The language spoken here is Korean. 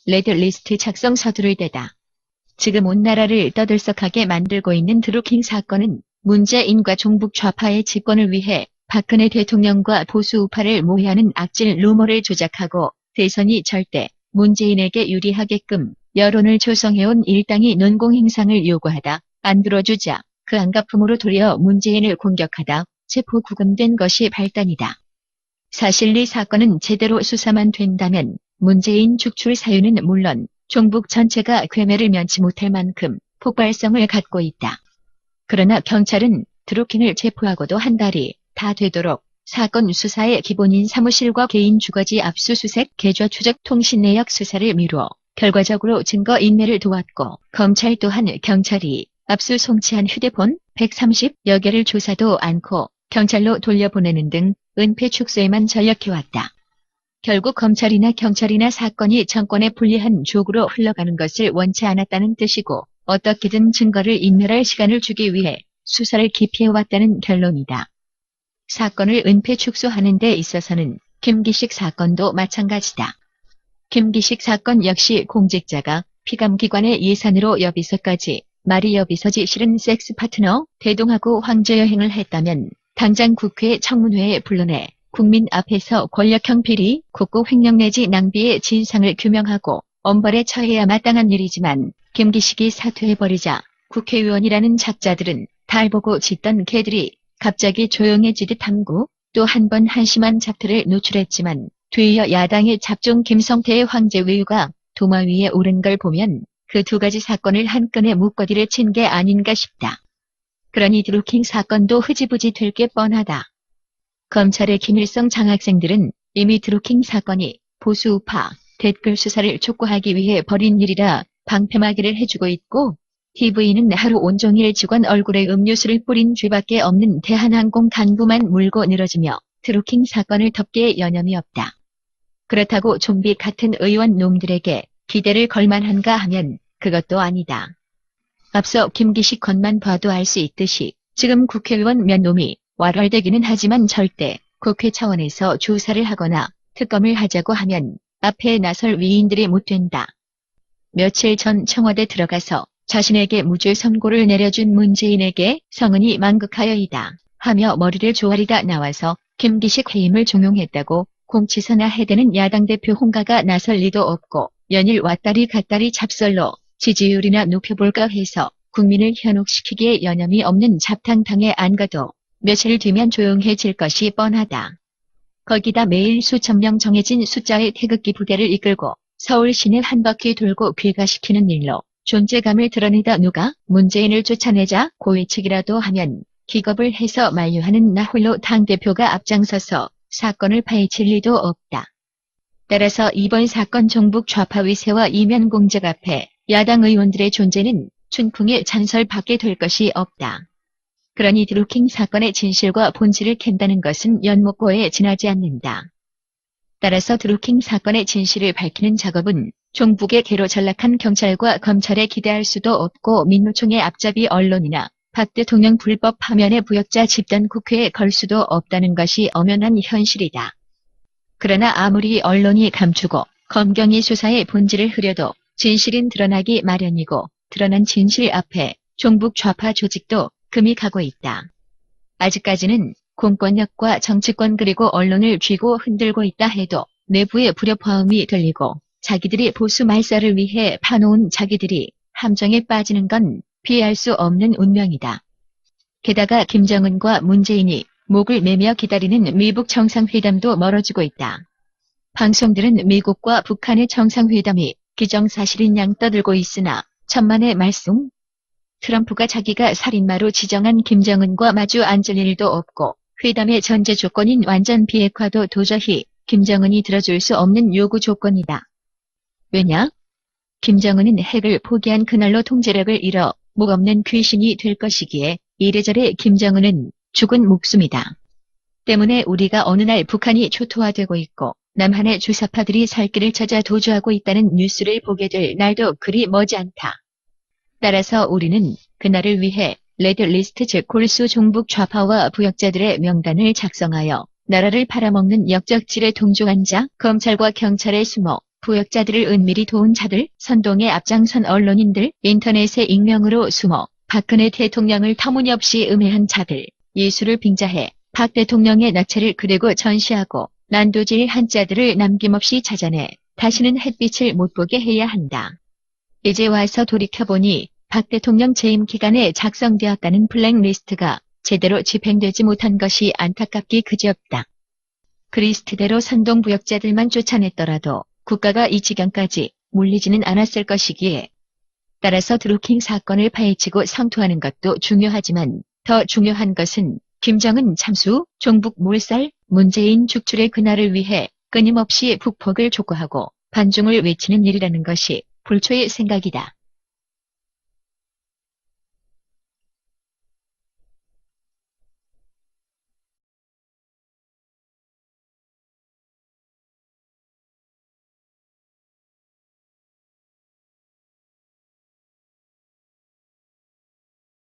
레드리스트 작성 서두를 때다. 지금 온 나라를 떠들썩하게 만들고 있는 드루킹 사건은 문재인과 종북 좌파의 집권을 위해 박근혜 대통령과 보수 우파를 모해하는 악질 루머를 조작하고 대선이 절대 문재인에게 유리하게끔 여론을 조성해온 일당이 논공행상을 요구하다 안 들어주자 그 안가품으로 도리어 문재인을 공격하다 체포 구금된 것이 발단이다. 사실 이 사건은 제대로 수사만 된다면 문재인 축출 사유는 물론 종북 전체가 괴멸을 면치 못할 만큼 폭발성을 갖고 있다. 그러나 경찰은 드루킹을 체포하고도 한 달이 다 되도록 사건 수사의 기본인 사무실과 개인 주거지 압수수색 계좌 추적 통신 내역 수사를 미루어 결과적으로 증거 인멸을 도왔고 검찰 또한 경찰이 압수 송치한 휴대폰 130여 개를 조사도 않고 경찰로 돌려보내는 등 은폐 축소에만 전력해왔다. 결국 검찰이나 경찰이나 사건이 정권에 불리한 쪽으로 흘러가는 것을 원치 않았다는 뜻이고 어떻게든 증거를 인멸할 시간을 주기 위해 수사를 기피해왔다는 결론이다. 사건을 은폐 축소하는 데 있어서는 김기식 사건도 마찬가지다. 김기식 사건 역시 공직자가 피감기관의 예산으로 여비서까지 말이 여비서지 실은 섹스 파트너 대동하고 황제 여행을 했다면 당장 국회 청문회에 불러내 국민 앞에서 권력형 비리, 국고 횡령 내지 낭비의 진상을 규명하고 엄벌에 처해야 마땅한 일이지만 김기식이 사퇴해버리자 국회의원이라는 작자들은 달 보고 짖던 개들이 갑자기 조용해지듯 함구 또 한 번 한심한 작태를 노출했지만 뒤이어 야당의 잡종 김성태의 황제 외유가 도마 위에 오른 걸 보면 그 두 가지 사건을 한 끈에 묶어디를 친 게 아닌가 싶다. 그러니 드루킹 사건도 흐지부지 될 게 뻔하다. 검찰의 김일성 장학생들은 이미 드루킹 사건이 보수 우파 댓글 수사를 촉구하기 위해 벌인 일이라 방패막이를 해주고 있고 TV는 하루 온종일 직원 얼굴에 음료수를 뿌린 죄밖에 없는 대한항공 간부만 물고 늘어지며 드루킹 사건을 덮기에 여념이 없다. 그렇다고 좀비 같은 의원 놈들에게 기대를 걸만한가 하면 그것도 아니다. 앞서 김기식 건만 봐도 알 수 있듯이 지금 국회의원 몇 놈이 왈왈대기는 하지만 절대 국회 차원에서 조사를 하거나 특검을 하자고 하면 앞에 나설 위인들이 못 된다. 며칠 전 청와대 들어가서 자신에게 무죄 선고를 내려준 문재인에게 성은이 망극하여이다 하며 머리를 조아리다 나와서 김기식 해임을 종용했다고 공치사나 해대는 야당 대표 홍가가 나설 리도 없고 연일 왔다리 갔다리 잡설로 지지율이나 높여볼까 해서 국민을 현혹시키기에 여념이 없는 잡탕탕에 안 가도 며칠 뒤면 조용해질 것이 뻔하다. 거기다 매일 수천 명 정해진 숫자의 태극기 부대를 이끌고 서울 시내 한 바퀴 돌고 귀가시키는 일로 존재감을 드러내다 누가 문재인을 쫓아내자 고위측이라도 하면 기겁을 해서 만류하는 나 홀로 당대표가 앞장서서 사건을 파헤칠 리도 없다. 따라서 이번 사건 종북 좌파 위세와 이면 공작 앞에 야당 의원들의 존재는 춘풍의 잔설밖에 될 것이 없다. 그러니 드루킹 사건의 진실과 본질을 캔다는 것은 연목고에 지나지 않는다. 따라서 드루킹 사건의 진실을 밝히는 작업은 종북의 개로 전락한 경찰과 검찰에 기대할 수도 없고 민노총의 앞잡이 언론이나 박 대통령 불법 파면의 부역자 집단 국회에 걸 수도 없다는 것이 엄연한 현실이다. 그러나 아무리 언론이 감추고 검경이 수사의 본질을 흐려도 진실은 드러나기 마련이고 드러난 진실 앞에 종북 좌파 조직도 금이 가고 있다. 아직까지는 공권력과 정치권 그리고 언론을 쥐고 흔들고 있다 해도 내부의 불협화음이 들리고 자기들이 보수 말살을 위해 파놓은 자기들이 함정에 빠지는 건 피할 수 없는 운명이다. 게다가 김정은과 문재인이 목을 매며 기다리는 미북 정상회담도 멀어지고 있다. 방송들은 미국과 북한의 정상회담이 기정사실인 양 떠들고 있으나 천만의 말씀? 트럼프가 자기가 살인마로 지정한 김정은과 마주 앉을 일도 없고 회담의 전제 조건인 완전 비핵화도 도저히 김정은이 들어줄 수 없는 요구 조건이다. 왜냐? 김정은은 핵을 포기한 그날로 통제력을 잃어 목 없는 귀신이 될 것이기에 이래저래 김정은은 죽은 목숨이다. 때문에 우리가 어느 날 북한이 초토화되고 있고 남한의 주사파들이 살 길을 찾아 도주하고 있다는 뉴스를 보게 될 날도 그리 머지 않다. 따라서 우리는 그날을 위해 레드리스트 즉 골수 종북 좌파와 부역자들의 명단을 작성하여 나라를 팔아먹는 역적질에 동조한 자 검찰과 경찰에 숨어 부역자들을 은밀히 도운 자들, 선동에 앞장선 언론인들, 인터넷에 익명으로 숨어 박근혜 대통령을 터무니없이 음해한 자들, 예수를 빙자해 박 대통령의 나체를 그리고 전시하고 난도질한 자들을 남김없이 찾아내 다시는 햇빛을 못 보게 해야 한다. 이제 와서 돌이켜보니 박 대통령 재임 기간에 작성되었다는 블랙리스트가 제대로 집행되지 못한 것이 안타깝기 그지없다. 그 리스트대로 선동부역자들만 쫓아냈더라도 국가가 이 지경까지 몰리지는 않았을 것이기에 따라서 드루킹 사건을 파헤치고 성토하는 것도 중요하지만 더 중요한 것은 김정은 참수, 종북 몰살, 문재인 축출의 그날을 위해 끊임없이 북폭을 촉구하고 반중을 외치는 일이라는 것이 불초의 생각이다.